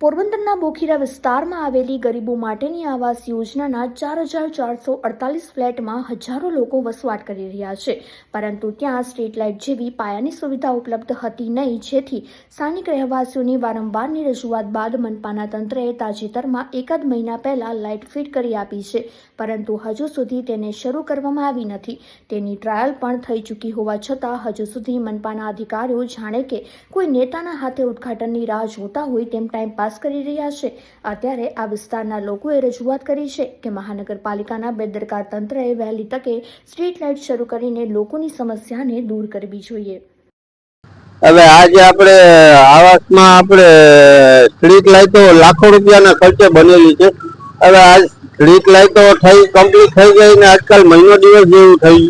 પોરબંદરના બોખીરા વિસ્તારમાં આવેલી ગરીબો માટેની આવાસ યોજનાના 4448 ફ્લેટમાં હજારો લોકો વસવાટ કરી રહ્યા છે, પરંતુ ત્યાં સ્ટ્રીટ લાઇટ જેવી પાયાની સુવિધા ઉપલબ્ધ હતી નહીં, જેથી સ્થાનિક રહેવાસીઓની વારંવારની રજૂઆત બાદ મનપાના તંત્રએ તાજેતરમાં એકાદ મહિના પહેલા લાઇટ ફિટ કરી આપી છે, પરંતુ હજુ સુધી તેને શરૂ કરવામાં આવી નથી। તેની ટ્રાયલ પણ થઈ ચૂકી હોવા છતાં હજુ સુધી મનપાના અધિકારીઓ જાણે કે કોઈ નેતાના હાથે ઉદ્ઘાટનની રાહ જોતા હોય તેમ ટાઈમ પાસ કરી રહ્યા છે। અત્યારે આ વિસ્તારના લોકોએ રજૂઆત કરી છે કે મહાનગરપાલિકાના બેદરકાર તંત્રએ વહેલી તકે સ્ટ્રીટ લાઇટ શરૂ કરીને લોકોની સમસ્યાને દૂર કરવી જોઈએ। હવે આજે આપણે આવાસમાં આપણે સ્ટ્રીટ લાઇટો લાખો રૂપિયાના ખર્ચે બનેલી છે। હવે આ સ્ટ્રીટ લાઇટો થઈ કમ્પ્લીટ થઈ ગઈ ને આજકાલ મહિનો દિવસ જેવું થઈ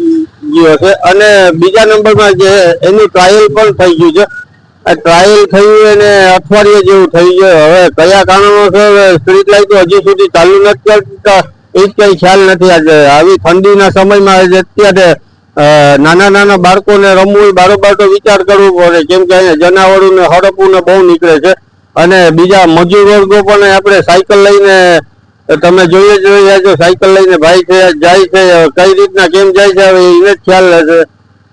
ગયો છે, અને બીજા નંબરમાં જે એનું ટ્રાયલ પણ થઈ ગયું છે। આ ટ્રાયલ થયું અને અઠવાડિયે જેવું થઈ ગયું। હવે કયા કારણોસર સ્ટ્રીટ લાઇટો હજી સુધી ચાલુ નથી કરતા એ જ કઈ ખ્યાલ નથી। આજે આવી ઠંડીના સમયમાં અત્યારે નાના નાના બાળકોને રમવું બારોબાર તો વિચાર કરવો પડે, કેમ કે અહીંયા જનાવરો ને હડપવું ને બહુ નીકળે છે, અને બીજા મજૂર વર્ગો પણ આપણે સાયકલ લઈને તમે જોઈએ જ રહ્યા છો, સાયકલ લઈને ભાઈ છે જાય છે, કઈ રીતના કેમ જાય છે હવે એને જ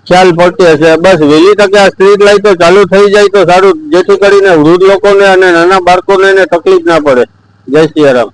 ખ્યાલ પડતી હશે। બસ વહેલી તકે આ સ્ટ્રીટ લાઇટો ચાલુ થઈ જાય તો સારું, જેથી કરીને વૃદ્ધ લોકોને અને નાના બાળકોને તકલીફ ના પડે। જય શ્રી રામ।